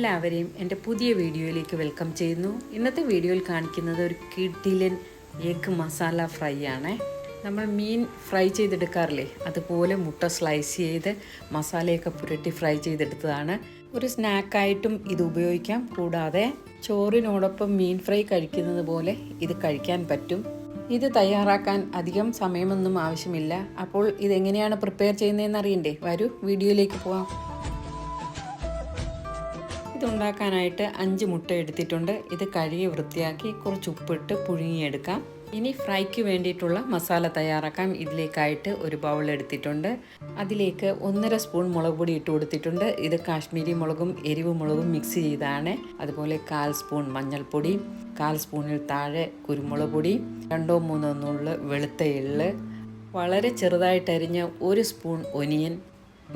എല്ലാവരെയും എൻ്റെ പുതിയ വീഡിയോയിലേക്ക് വെൽക്കം ചെയ്യുന്നു. ഇന്നത്തെ വീഡിയോയിൽ കാണിക്കുന്നത് ഒരു കിടിലൻ എഗ് മസാല ഫ്രൈ ആണ്. നമ്മൾ മീൻ ഫ്രൈ ചെയ്തെടുക്കാറില്ലേ, അതുപോലെ മുട്ട സ്ലൈസ് ചെയ്ത് മസാലയൊക്കെ പുരട്ടി ഫ്രൈ ചെയ്തെടുത്തതാണ്. ഒരു സ്നാക്കായിട്ടും ഇത് ഉപയോഗിക്കാം. കൂടാതെ ചോറിനോടൊപ്പം മീൻ ഫ്രൈ കഴിക്കുന്നത് പോലെ ഇത് കഴിക്കാൻ പറ്റും. ഇത് തയ്യാറാക്കാൻ അധികം സമയമൊന്നും ആവശ്യമില്ല. അപ്പോൾ ഇതെങ്ങനെയാണ് പ്രിപ്പയർ ചെയ്യുന്നതെന്ന് അറിയണ്ടേ? വരൂ വീഡിയോയിലേക്ക് പോകാം. ഇതുണ്ടാക്കാനായിട്ട് 5 മുട്ട എടുത്തിട്ടുണ്ട്. ഇത് കഴുകി വൃത്തിയാക്കി കുറച്ച് ഉപ്പിട്ട് പുഴുങ്ങിയെടുക്കാം. ഇനി ഫ്രൈക്ക് വേണ്ടിയിട്ടുള്ള മസാല തയ്യാറാക്കാം. ഇതിലേക്കായിട്ട് ഒരു ബൗൾ എടുത്തിട്ടുണ്ട്. അതിലേക്ക് 1.5 സ്പൂൺ മുളക് പൊടി ഇട്ട് കൊടുത്തിട്ടുണ്ട്. ഇത് കാശ്മീരി മുളകും എരിവ് മുളകും മിക്സ് ചെയ്താണ്. അതുപോലെ 1/4 സ്പൂൺ മഞ്ഞൾപ്പൊടി, 1/4 സ്പൂണിൽ താഴെ കുരുമുളക് പൊടി, 2-3 നുള്ള് വെളുത്ത എള്ള്, വളരെ ചെറുതായിട്ടരിഞ്ഞ 1 സ്പൂൺ ഒനിയൻ,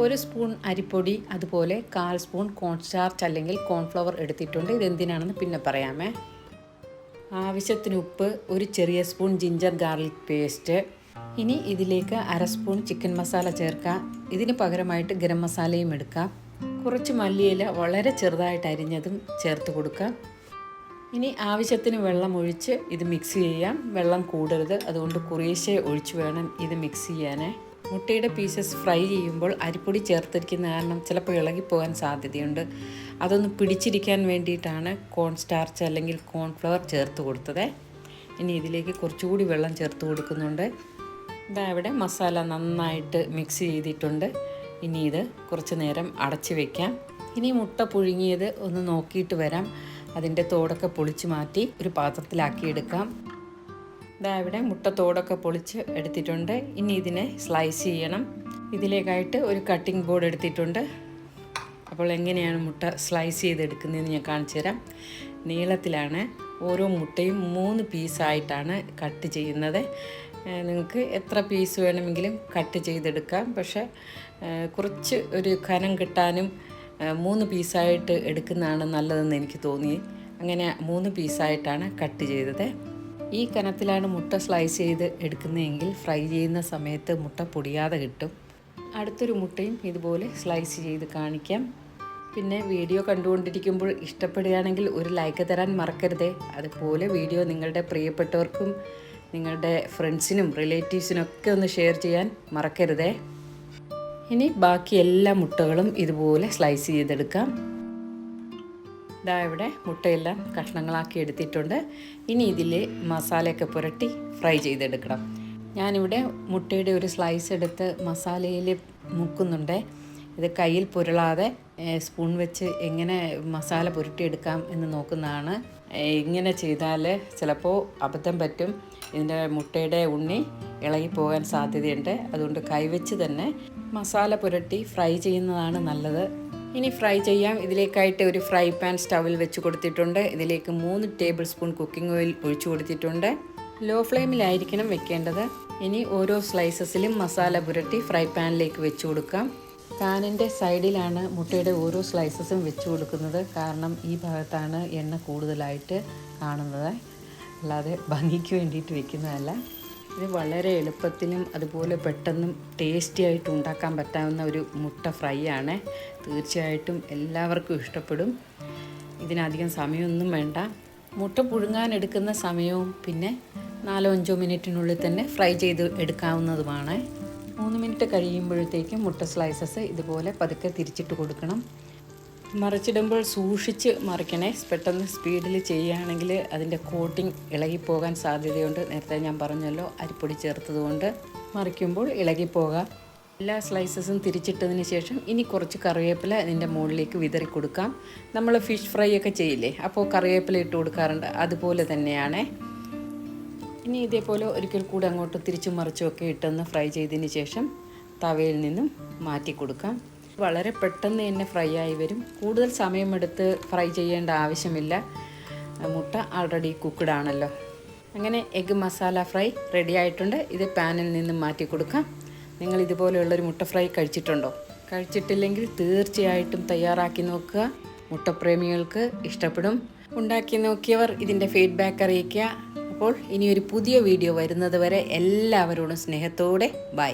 1 സ്പൂൺ അരിപ്പൊടി, അതുപോലെ 1/4 സ്പൂൺ കോൺസ്റ്റാർച്ച് അല്ലെങ്കിൽ കോൺഫ്ലവർ എടുത്തിട്ടുണ്ട്. ഇതെന്തിനാണെന്ന് പിന്നെ പറയാമേ. ആവശ്യത്തിന് ഉപ്പ്, ഒരു ചെറിയ സ്പൂൺ ജിഞ്ചർ ഗാർലിക് പേസ്റ്റ്. ഇനി ഇതിലേക്ക് 1/2 സ്പൂൺ ചിക്കൻ മസാല ചേർക്കാം. ഇതിന് പകരമായിട്ട് ഗരം മസാലയും എടുക്കാം. കുറച്ച് മല്ലിയില വളരെ ചെറുതായിട്ട് അരിഞ്ഞതും ചേർത്ത് കൊടുക്കാം. ഇനി ആവശ്യത്തിന് വെള്ളം ഒഴിച്ച് ഇത് മിക്സ് ചെയ്യാം. വെള്ളം കൂടരുത്, അതുകൊണ്ട് കുറേശ്ശെ ഒഴിച്ച് വേണം ഇത് മിക്സ് ചെയ്യാനേ. മുട്ടയുടെ പീസസ് ഫ്രൈ ചെയ്യുമ്പോൾ അരിപ്പൊടി ചേർത്തിരിക്കുന്ന കാരണം ചിലപ്പോൾ ഇളകിപ്പോകാൻ സാധ്യതയുണ്ട്. അതൊന്ന് പിടിച്ചിരിക്കാൻ വേണ്ടിയിട്ടാണ് കോൺസ്റ്റാർച്ച് അല്ലെങ്കിൽ കോൺഫ്ലവർ ചേർത്ത് കൊടുത്തത്. ഇനി ഇതിലേക്ക് കുറച്ചുകൂടി വെള്ളം ചേർത്ത് കൊടുക്കുന്നുണ്ട്. ഇതാ ഇവിടെ മസാല നന്നായിട്ട് മിക്സ് ചെയ്തിട്ടുണ്ട്. ഇനി ഇത് കുറച്ച് നേരം അടച്ച് വയ്ക്കാം. ഇനി മുട്ട പുഴുങ്ങിയത് ഒന്ന് നോക്കിയിട്ട് വരാം. അതിൻ്റെ തോടൊക്കെ പൊളിച്ച് മാറ്റി ഒരു പാത്രത്തിലാക്കി എടുക്കാം. ഇതാ ഇവിടെ മുട്ട തോടൊക്കെ പൊളിച്ച് എടുത്തിട്ടുണ്ട്. ഇനി ഇതിനെ സ്ലൈസ് ചെയ്യണം. ഇതിലേക്കായിട്ട് ഒരു കട്ടിംഗ് ബോർഡ് എടുത്തിട്ടുണ്ട്. അപ്പോൾ എങ്ങനെയാണ് മുട്ട സ്ലൈസ് ചെയ്തെടുക്കുന്നതെന്ന് ഞാൻ കാണിച്ചു തരാം. നീളത്തിലാണ്. ഓരോ മുട്ടയും 3 പീസായിട്ടാണ് കട്ട് ചെയ്യുന്നത്. നിങ്ങൾക്ക് എത്ര പീസ് വേണമെങ്കിലും കട്ട് ചെയ്തെടുക്കാം. പക്ഷേ കുറച്ച് ഒരു കനം കിട്ടാനും 3 പീസായിട്ട് എടുക്കുന്നതാണ് നല്ലതെന്ന് എനിക്ക് തോന്നി. അങ്ങനെ 3 പീസായിട്ടാണ് കട്ട് ചെയ്തത്. ഈ കനത്തിലാണ് മുട്ട സ്ലൈസ് ചെയ്ത് എടുക്കുന്നതെങ്കിൽ ഫ്രൈ ചെയ്യുന്ന സമയത്ത് മുട്ട പൊടിയാതെ കിട്ടും. അടുത്തൊരു മുട്ടയും ഇതുപോലെ സ്ലൈസ് ചെയ്ത് കാണിക്കാം. പിന്നെ വീഡിയോ കണ്ടുകൊണ്ടിരിക്കുമ്പോൾ ഇഷ്ടപ്പെടുകയാണെങ്കിൽ ഒരു ലൈക്ക് തരാൻ മറക്കരുതേ. അതുപോലെ വീഡിയോ നിങ്ങളുടെ പ്രിയപ്പെട്ടവർക്കും നിങ്ങളുടെ ഫ്രണ്ട്സിനും റിലേറ്റീവ്സിനും ഒക്കെ ഒന്ന് ഷെയർ ചെയ്യാൻ മറക്കരുതേ. ഇനി ബാക്കി എല്ലാ മുട്ടകളും ഇതുപോലെ സ്ലൈസ് ചെയ്തെടുക്കാം. ഇതാ ഇവിടെ മുട്ടയെല്ലാം കഷ്ണങ്ങളാക്കി എടുത്തിട്ടുണ്ട്. ഇനി ഇതിൽ മസാലയൊക്കെ പുരട്ടി ഫ്രൈ ചെയ്തെടുക്കണം. ഞാനിവിടെ മുട്ടയുടെ ഒരു സ്ലൈസ് എടുത്ത് മസാലയിൽ മുക്കുന്നുണ്ട്. ഇത് കയ്യിൽ പുരളാതെ സ്പൂൺ വെച്ച് എങ്ങനെ മസാല പുരട്ടിയെടുക്കാം എന്ന് നോക്കുന്നതാണ്. ഇങ്ങനെ ചെയ്താൽ ചിലപ്പോൾ അബദ്ധം പറ്റും. ഇതിൻ്റെ മുട്ടയുടെ ഉണ്ണി ഇളകിപ്പോകാൻ സാധ്യതയുണ്ട്. അതുകൊണ്ട് കൈവച്ച് തന്നെ മസാല പുരട്ടി ഫ്രൈ ചെയ്യുന്നതാണ് നല്ലത്. ഇനി ഫ്രൈ ചെയ്യാം. ഇതിലേക്കായിട്ട് ഒരു ഫ്രൈ പാൻ സ്റ്റവിൽ വെച്ച് കൊടുത്തിട്ടുണ്ട്. ഇതിലേക്ക് 3 ടേബിൾ സ്പൂൺ കുക്കിംഗ് ഓയിൽ ഒഴിച്ചു കൊടുത്തിട്ടുണ്ട്. ലോ ഫ്ലെയിമിലായിരിക്കണം വെക്കേണ്ടത്. ഇനി ഓരോ സ്ലൈസസിലും മസാല പുരട്ടി ഫ്രൈ പാനിലേക്ക് വെച്ച് കൊടുക്കാം. പാനിൻ്റെ സൈഡിലാണ് മുട്ടയുടെ ഓരോ സ്ലൈസസും വെച്ച് കൊടുക്കുന്നത്. കാരണം ഈ ഭാഗത്താണ് എണ്ണ കൂടുതലായിട്ട് കാണുന്നത്, അല്ലാതെ ഭംഗിക്ക് വേണ്ടിയിട്ട് വെക്കുന്നതല്ല. ഇത് വളരെ എളുപ്പത്തിലും അതുപോലെ പെട്ടെന്നും ടേസ്റ്റി ആയിട്ട് ഉണ്ടാക്കാൻ പറ്റാവുന്ന ഒരു മുട്ട ഫ്രൈ ആണ്. തീർച്ചയായിട്ടും എല്ലാവർക്കും ഇഷ്ടപ്പെടും. ഇതിനധികം സമയമൊന്നും വേണ്ട. മുട്ട പുഴുങ്ങാൻ എടുക്കുന്ന സമയവും പിന്നെ 4-5 മിനിറ്റിനുള്ളിൽ തന്നെ ഫ്രൈ ചെയ്ത് എടുക്കാവുന്നതുമാണ്. 3 മിനിറ്റ് കഴിയുമ്പോഴത്തേക്കും മുട്ട സ്ലൈസസ് ഇതുപോലെ പതുക്കെ തിരിച്ചിട്ട് കൊടുക്കണം. മറിച്ചിടുമ്പോൾ സൂക്ഷിച്ച് മറിക്കണേ. പെട്ടെന്ന് സ്പീഡിൽ ചെയ്യുകയാണെങ്കിൽ അതിൻ്റെ കോട്ടിങ് ഇളകിപ്പോകാൻ സാധ്യതയുണ്ട്. നേരത്തെ ഞാൻ പറഞ്ഞല്ലോ, അരിപ്പൊടി ചേർത്തതുകൊണ്ട് മറിക്കുമ്പോൾ ഇളകിപ്പോകാം. എല്ലാ സ്ലൈസസും തിരിച്ചിട്ടതിന് ശേഷം ഇനി കുറച്ച് കറിവേപ്പില ഇതിൻ്റെ മുകളിലേക്ക് വിതറി കൊടുക്കാം. നമ്മൾ ഫിഷ് ഫ്രൈ ഒക്കെ ചെയ്യില്ലേ, അപ്പോൾ കറിവേപ്പില ഇട്ട് കൊടുക്കാറുണ്ട്. അതുപോലെ തന്നെയാണ്. ഇനി ഇതേപോലെ ഒരിക്കൽ കൂടെ അങ്ങോട്ട് തിരിച്ചും മറിച്ചുമൊക്കെ ഇട്ടൊന്ന് ഫ്രൈ ചെയ്തതിന് ശേഷം തവയിൽ നിന്നും മാറ്റി കൊടുക്കാം. വളരെ പെട്ടെന്ന് തന്നെ ഫ്രൈ ആയി വരും. കൂടുതൽ സമയമെടുത്ത് ഫ്രൈ ചെയ്യേണ്ട ആവശ്യമില്ല. മുട്ട ആൾറെഡി കുക്ക്ഡ് ആണല്ലോ. അങ്ങനെ എഗ് മസാല ഫ്രൈ റെഡി ആയിട്ടുണ്ട്. ഇത് പാനിൽ നിന്നും മാറ്റി കൊടുക്കാം. നിങ്ങൾ ഇതുപോലെയുള്ളൊരു മുട്ട ഫ്രൈ കഴിച്ചിട്ടുണ്ടോ? കഴിച്ചിട്ടില്ലെങ്കിൽ തീർച്ചയായിട്ടും തയ്യാറാക്കി നോക്കുക. മുട്ടപ്രേമികൾക്ക് ഇഷ്ടപ്പെടും. ഉണ്ടാക്കി നോക്കിയവർ ഇതിൻ്റെ ഫീഡ്ബാക്ക് അറിയിക്കുക. അപ്പോൾ ഇനിയൊരു പുതിയ വീഡിയോ വരുന്നത് വരെ എല്ലാവരോടും സ്നേഹത്തോടെ ബൈ.